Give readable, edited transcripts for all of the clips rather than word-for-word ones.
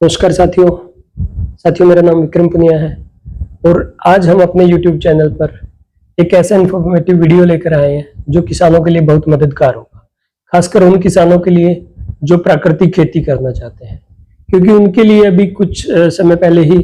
नमस्कार साथियों मेरा नाम विक्रम पुनिया है और आज हम अपने YouTube चैनल पर एक ऐसा इन्फॉर्मेटिव वीडियो लेकर आए हैं जो किसानों के लिए बहुत मददगार होगा, खासकर उन किसानों के लिए जो प्राकृतिक खेती करना चाहते हैं, क्योंकि उनके लिए अभी कुछ समय पहले ही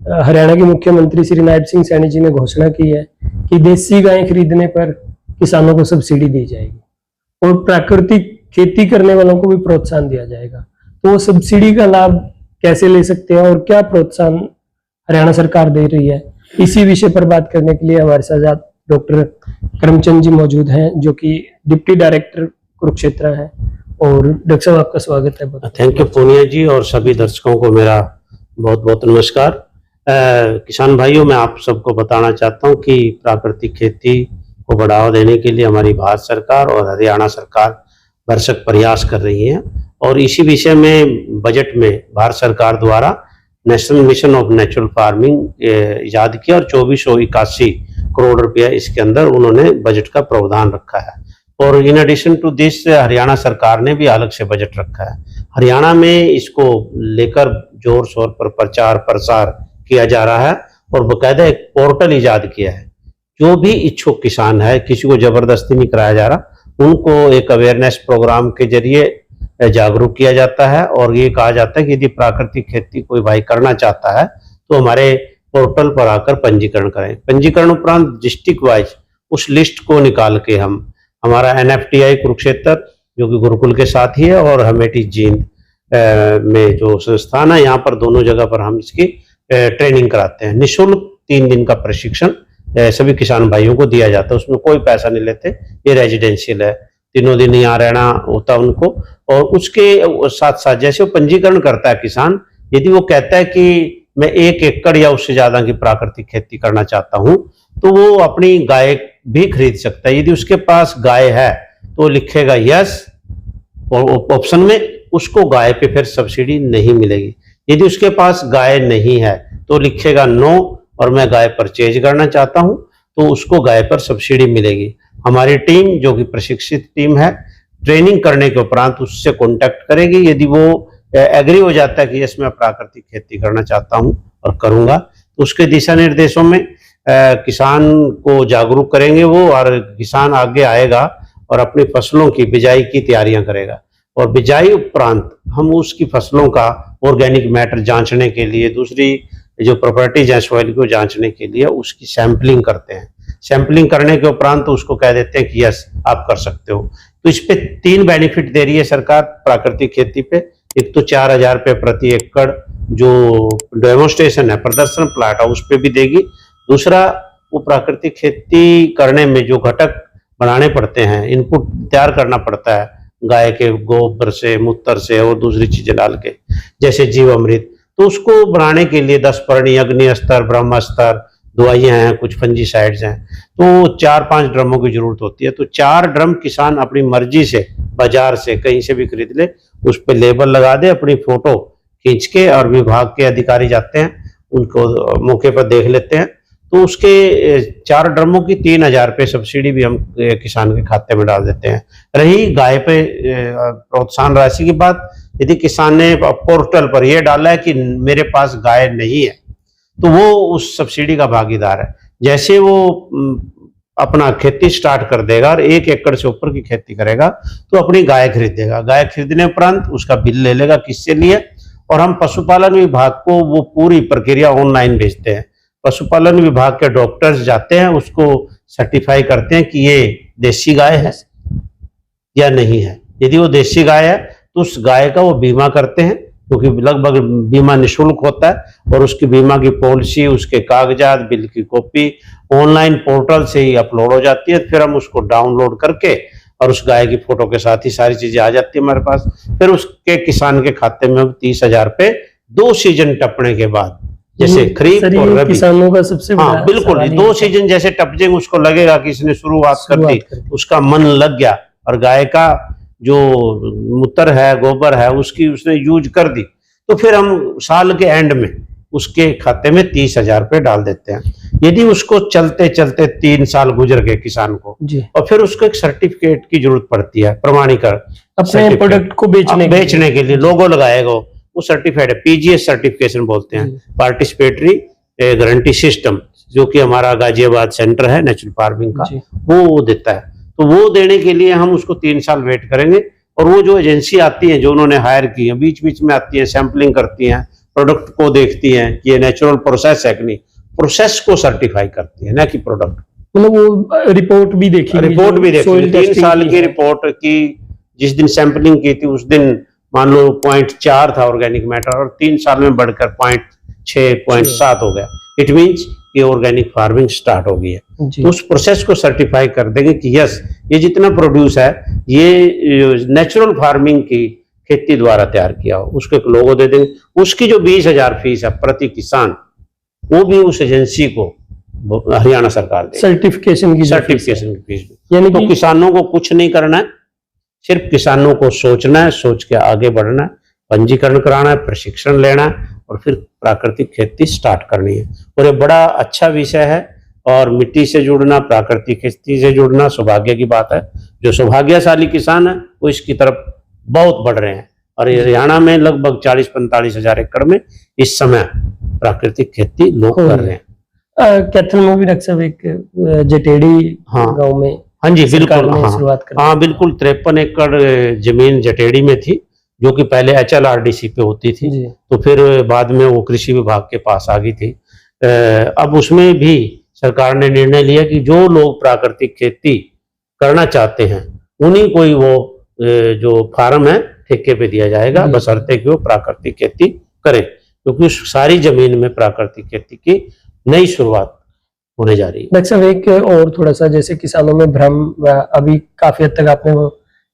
हरियाणा के मुख्यमंत्री श्री नायब सिंह सैनी जी ने घोषणा की है कि देसी गायें खरीदने पर किसानों को सब्सिडी दी जाएगी और प्राकृतिक खेती करने वालों को भी प्रोत्साहन दिया जाएगा। तो वो सब्सिडी का लाभ कैसे ले सकते हैं और क्या प्रोत्साहन हरियाणा सरकार दे रही है, इसी विषय पर बात करने के लिए हमारे साथ डॉक्टर करमचंद जी मौजूद हैं, जो कि डिप्टी डायरेक्टर कुरुक्षेत्र हैं। और डॉक्टर साहब, आपका स्वागत है। थैंक यू पुनिया जी, और सभी दर्शकों को मेरा बहुत बहुत नमस्कार। किसान भाइयों, मैं आप सबको बताना चाहता हूं कि प्राकृतिक खेती को बढ़ावा देने के लिए हमारी भारत सरकार और हरियाणा सरकार भरसक प्रयास कर रही है, और इसी विषय में बजट में भारत सरकार द्वारा national mission of natural farming इजाद किया और 2481 करोड़ रुपया इसके अंदर उन्होंने बजट का प्रावधान रखा है। और in addition to this Haryana सरकार ने भी अलग से बजट रखा है। हरियाणा में इसको लेकर जोर शोर पर प्रचार प्रसार किया जा रहा है और बाकायदा एक पोर्टल इजाद किया है। जो भी इच्छुक किसान है, किसी को जबरदस्ती नहीं कराया जा रहा, उनको एक अवेयरनेस प्रोग्राम के जरिए जागरूक किया जाता है और ये कहा जाता है कि यदि प्राकृतिक खेती कोई भाई करना चाहता है तो हमारे पोर्टल पर आकर पंजीकरण करें। पंजीकरण उपरांत डिस्ट्रिक्ट वाइज उस लिस्ट को निकाल के हम हमारा NFTI कुरुक्षेत्र, जो कि गुरुकुल के साथ ही है, और हमेटी जींद में जो संस्थान है, यहाँ पर दोनों जगह पर हम इसकी ट्रेनिंग कराते हैं। निःशुल्क 3 दिन का प्रशिक्षण सभी किसान भाइयों को दिया जाता है, उसमें कोई पैसा नहीं लेते। ये रेजिडेंशियल है, 3 दिन यहाँ रहना होता है उनको। और उसके साथ साथ जैसे वो पंजीकरण करता है किसान, यदि वो कहता है कि मैं 1 एकड़ या उससे ज्यादा की प्राकृतिक खेती करना चाहता हूँ, तो वो अपनी गाय भी खरीद सकता है। यदि उसके पास गाय है तो लिखेगा यस ऑप्शन में, उसको गाय पे फिर सब्सिडी नहीं मिलेगी। यदि उसके पास गाय नहीं है तो लिखेगा नो और मैं गाय परचेज करना चाहता हूं, तो उसको गाय पर सब्सिडी मिलेगी। हमारी टीम, जो कि प्रशिक्षित टीम है, ट्रेनिंग करने के उपरांत उससे कांटेक्ट करेगी। यदि वो एग्री हो जाता है कि यस मैं प्राकृतिक खेती करना चाहता हूं और करूंगा, तो उसके दिशा निर्देशों में किसान को जागरूक करेंगे वो, और किसान आगे आएगा और अपनी फसलों की बिजाई की तैयारियां करेगा। और बिजाई उपरांत हम उसकी फसलों का ऑर्गेनिक मैटर जांचने के लिए, दूसरी जो प्रॉपर्टीज है सॉइल को जांचने के लिए उसकी सैंपलिंग करते हैं। सैंपलिंग करने के उपरांत तो उसको कह देते हैं कि यस आप कर सकते हो। तो इस पे 3 बेनिफिट दे रही है सरकार प्राकृतिक खेती पे। एक तो 4000 रुपये प्रति एकड़ जो डेमोन्स्ट्रेशन है, प्रदर्शन प्लाट है, उस पे भी देगी। दूसरा, वो प्राकृतिक खेती करने में जो घटक बनाने पड़ते हैं, इनपुट तैयार करना पड़ता है गाय के गोबर से, मूत्र से और दूसरी चीजें डाल के, जैसे जीवामृत, तो उसको बनाने के लिए 10 पर्णी, अग्नि अस्तर, ब्रह्मास्त्र, दवाइयां हैं, कुछ फंजीसाइड्स हैं, तो 4-5 ड्रमों की जरूरत होती है। तो 4 ड्रम किसान अपनी मर्जी से बाजार से कहीं से भी खरीद ले, उस पर लेबल लगा दे, अपनी फोटो खींच के, और विभाग के अधिकारी जाते हैं, उनको मौके पर देख लेते हैं, तो उसके 4 ड्रमों की 3000 रुपये सब्सिडी भी हम किसान के खाते में डाल देते हैं। रही गाय पे प्रोत्साहन राशि की बात, यदि किसान ने पोर्टल पर यह डाला है कि मेरे पास गाय नहीं है, तो वो उस सब्सिडी का भागीदार है। जैसे वो अपना खेती स्टार्ट कर देगा और 1 एकड़ से ऊपर की खेती करेगा, तो अपनी गाय खरीदेगा। गाय खरीदने उपरांत उसका बिल ले लेगा किससे लिए, और हम पशुपालन विभाग को वो पूरी प्रक्रिया ऑनलाइन भेजते हैं। पशुपालन विभाग के डॉक्टर्स जाते हैं, उसको सर्टिफाई करते हैं कि ये देसी गाय है या नहीं है। यदि वो देसी गाय है तो उस गाय का वो बीमा करते हैं, क्योंकि लगभग बीमा निःशुल्क होता है, और उसकी बीमा की पॉलिसी, उसके कागजात, बिल की कॉपी ऑनलाइन पोर्टल से ही अपलोड हो जाती है। फिर हम उसको डाउनलोड करके, और उस गाय की फोटो के साथ ही सारी चीजें आ जाती है हमारे पास। फिर उसके किसान के खाते में 30,000 रुपये 2 सीजन टपने के बाद, जैसे खरीफ और रबी, किसानों का सबसे बड़ा बिल्कुल 2 सीजन जैसे टप जाएंगे, उसको लगेगा कि इसने शुरुआत कर दी, उसका मन लग गया, और गाय का जो मूत्र है, गोबर है, उसकी उसने यूज कर दी, तो फिर हम साल के एंड में उसके खाते में 30,000 रुपये डाल देते हैं। यदि उसको चलते चलते 3 साल गुजर गए किसान को, और फिर उसको एक सर्टिफिकेट की जरूरत पड़ती है, प्रमाणीकरण, अपने प्रोडक्ट को बेचने के लिए लोगो लगाएगा, वो सर्टिफाइड है, पीजीएस सर्टिफिकेशन बोलते हैं, पार्टिसिपेटरी गारंटी सिस्टम, जो कि हमारा गाजियाबाद सेंटर है नेचुरल फार्मिंग का, वो देता है। तो वो देने के लिए हम उसको 3 साल वेट करेंगे। और वो जो एजेंसी आती है जो उन्होंने हायर की है, बीच बीच में आती है, सैंपलिंग करती हैं, प्रोडक्ट को देखती हैं कि ये नेचुरल प्रोसेस है कि नहीं, प्रोसेस को सर्टिफाई करती है, ना कि प्रोडक्ट। मतलब वो रिपोर्ट भी देखी, रिपोर्ट भी देखी, 3 साल की रिपोर्ट की। जिस दिन सैंपलिंग की थी उस दिन मान लो 0.4 था ऑर्गेनिक मैटर, और 3 साल में बढ़कर 0.6 0.7 हो गया। इट मीन्स ये ऑर्गेनिक फार्मिंग स्टार्ट हो गई है। तो उस प्रोसेस को सर्टिफाई कर देंगे कि यस, ये जितना प्रोड्यूस है ये नेचुरल फार्मिंग की खेती द्वारा तैयार किया हो, उसको एक लोगो दे देंगे। उसकी जो 20,000 फीस है प्रति किसान, वो भी उस एजेंसी को हरियाणा सरकार देगी, सर्टिफिकेशन की फीस। यानी तो किसानों को कुछ नहीं करना है, सिर्फ किसानों को सोचना है, सोच के आगे बढ़ना है, पंजीकरण कराना है, प्रशिक्षण लेना है, और फिर प्राकृतिक खेती स्टार्ट करनी है। और ये बड़ा अच्छा विषय है, और मिट्टी से जुड़ना, प्राकृतिक खेती से जुड़ना सौभाग्य की बात है। जो सौभाग्यशाली किसान है वो इसकी तरफ बहुत बढ़ रहे हैं, और हरियाणा में लगभग 40-45 हजार एकड़ में इस समय प्राकृतिक खेती लोग कर रहे हैं। कैथल में भी डॉक्टर साहब एक जटेड़ी गांव में, हाँ जी बिल्कुल, हाँ बिल्कुल 53 एकड़ जमीन जटेड़ी में थी, जो कि पहले HLRDC पे होती थी, तो फिर बाद में वो कृषि विभाग के पास आ गई थी। अब उसमें भी सरकार ने निर्णय लिया कि जो लोग प्राकृतिक खेती करना चाहते हैं उन्हीं को ही वो जो फार्म है ठेके पे दिया जाएगा, बशर्ते कि वो प्राकृतिक खेती करें, क्योंकि उस सारी जमीन में प्राकृतिक खेती की नई शुरुआत होने जा रही है। डॉक्टर साहब एक और थोड़ा सा, जैसे किसानों में भ्रम अभी काफी हद तक आपने वो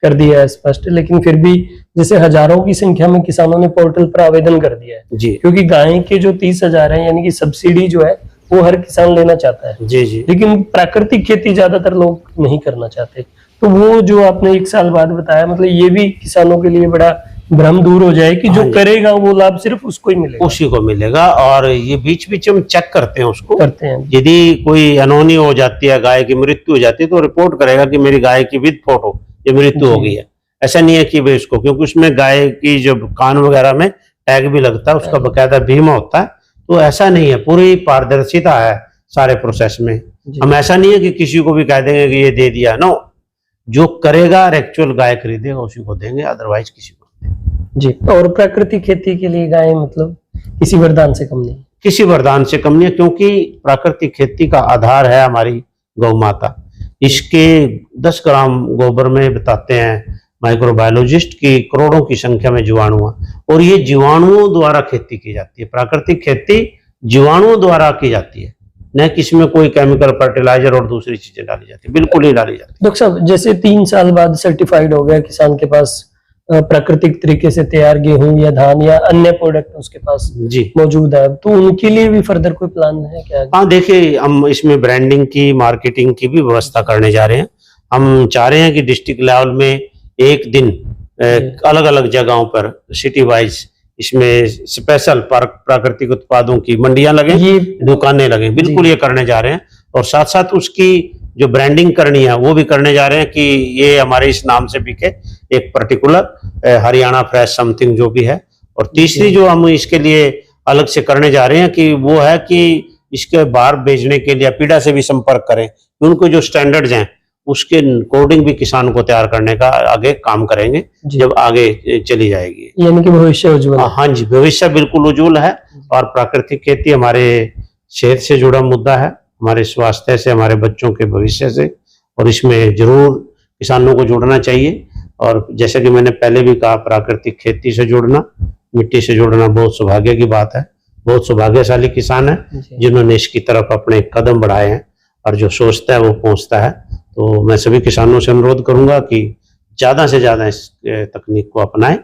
कर दिया है स्पष्ट, लेकिन फिर भी जैसे हजारों की संख्या में किसानों ने पोर्टल पर आवेदन कर दिया है जी, क्योंकि गाय के जो 30,000 है, यानी कि सब्सिडी जो है वो हर किसान लेना चाहता है जी जी, लेकिन प्राकृतिक खेती ज्यादातर लोग नहीं करना चाहते। तो वो जो आपने 1 साल बाद बताया, मतलब ये भी किसानों के लिए बड़ा भ्रम दूर हो जाए कि जो करेगा वो लाभ सिर्फ उसको ही मिलेगा, उसी को मिलेगा। और ये बीच बीच हम चेक करते हैं, उसको करते हैं। यदि कोई अनहोनी हो जाती है, गाय की मृत्यु हो जाती है, तो रिपोर्ट करेगा कि मेरी गाय की विद फोटो ये मृत्यु हो गई है। ऐसा नहीं है कि भाई उसको, क्योंकि उसमें गाय की जो कान वगैरह में टैग भी लगता है, उसका बकायदा बीमा होता है। तो ऐसा नहीं है, पूरी पारदर्शिता है सारे प्रोसेस में। हम ऐसा नहीं है कि किसी को भी कह देंगे कि ये दे दिया, नो, जो करेगा एक्चुअल गाय खरीदेगा उसी को देंगे, अदरवाइज किसी को जी। और प्राकृतिक खेती के लिए गाय मतलब किसी वरदान से कम नहीं, किसी वरदान से कम नहीं है, क्योंकि प्राकृतिक खेती का आधार है हमारी गौ माता। इसके 10 ग्राम गोबर में बताते हैं माइक्रोबायोलॉजिस्ट की करोड़ों की संख्या में जीवाणु है, और ये जीवाणुओं द्वारा खेती की जाती है। प्राकृतिक खेती जीवाणुओं द्वारा की जाती है, न कि इसमें कोई केमिकल फर्टिलाइजर और दूसरी चीजें डाली जाती है, बिल्कुल नहीं डाली जाती। डॉक्टर साहब जैसे 3 साल बाद सर्टिफाइड हो गया किसान के पास प्राकृतिक तरीके से तैयार गेहूं या धान या अन्य प्रोडक्ट उसके पास जी मौजूद है, तो उनके लिए भी फर्दर कोई प्लान है क्या? हाँ देखिए, हम इसमें ब्रांडिंग की, मार्केटिंग की भी व्यवस्था करने जा रहे हैं। हम चाह रहे हैं कि डिस्ट्रिक्ट लेवल में एक दिन अलग अलग जगहों पर सिटी वाइज इसमें स्पेशल प्राकृतिक उत्पादों की मंडियां लगे, दुकानें लगे, बिल्कुल ये करने जा रहे हैं। और साथ साथ उसकी जो ब्रांडिंग करनी है वो भी करने जा रहे हैं कि ये हमारे इस नाम से बिके, एक पर्टिकुलर हरियाणा फ्रेश समथिंग जो भी है। और तीसरी जो हम इसके लिए अलग से करने जा रहे हैं कि वो है कि इसके बाहर भेजने के लिए पीड़ा से भी संपर्क करें, उनको जो स्टैंडर्ड्स हैं उसके अकॉर्डिंग भी किसान को तैयार करने का आगे काम करेंगे जब आगे चली जाएगी। यानी कि भविष्य उज्जवल। हाँ जी, भविष्य बिल्कुल उज्जवल है। और प्राकृतिक खेती हमारे सेहत से जुड़ा मुद्दा है, हमारे स्वास्थ्य से, हमारे बच्चों के भविष्य से, और इसमें जरूर किसानों को जुड़ना चाहिए। और जैसे कि मैंने पहले भी कहा, प्राकृतिक खेती से जुड़ना, मिट्टी से जुड़ना बहुत सौभाग्य की बात है। बहुत सौभाग्यशाली किसान है जिन्होंने इसकी तरफ अपने कदम बढ़ाए हैं, और जो सोचता है वो पहुंचता है। तो मैं सभी किसानों से अनुरोध करूंगा कि ज्यादा से ज्यादा इस तकनीक को अपनाएं,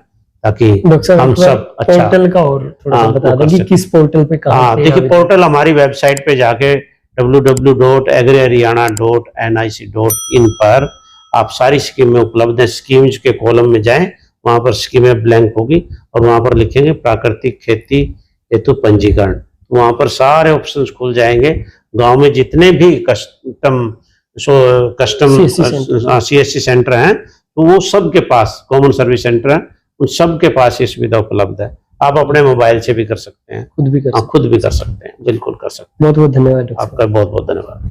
ताकि हम सब अच्छा पोर्टल का और थोड़ा सा बता दें कि किस पोर्टल पे कहां पे? देखिए, पोर्टल हमारी वेबसाइट पे जाके www.agriharyana.nic.in पर आप सारी स्कीमें उपलब्ध हैं। स्कीम्स के कॉलम में जाएं, वहां पर स्कीमें ब्लैंक होगी और वहां पर लिखेंगे प्राकृतिक खेती हेतु पंजीकरण, वहां पर सारे ऑप्शंस खुल जाएंगे। गांव में जितने भी कस्टम CSC सेंटर हैं, तो वो सब के पास, कॉमन सर्विस सेंटर है, उन सब के पास ये सुविधा उपलब्ध है। आप अपने मोबाइल से भी कर सकते हैं, खुद भी कर आप खुद भी कर सकते हैं, बिल्कुल कर सकते बहुत बहुत धन्यवाद डॉक्टर हैं। साहब। आपका बहुत बहुत धन्यवाद।